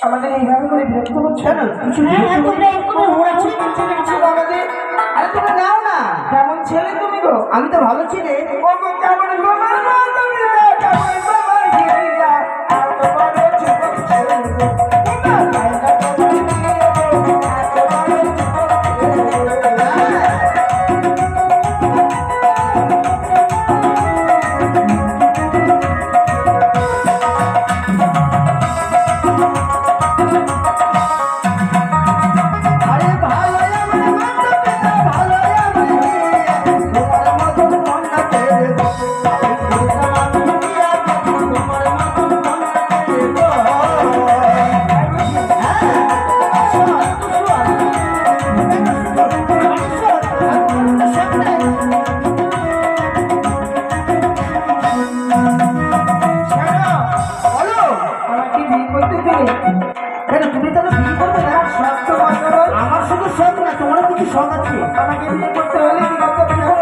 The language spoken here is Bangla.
আমাদের এইভাবে করে বিরক্ত হচ্ছে না কিছু আমাদের। আরে তুমি নাও না, কেমন ছেলে তুমি গো? আমি তো ভালো ছেলে। ও গো কেমন আমার শুধু শখ না, তোমারও কিছু শখ আছে। আমাকে বিয়ে করতে হলে কি করতে হবে?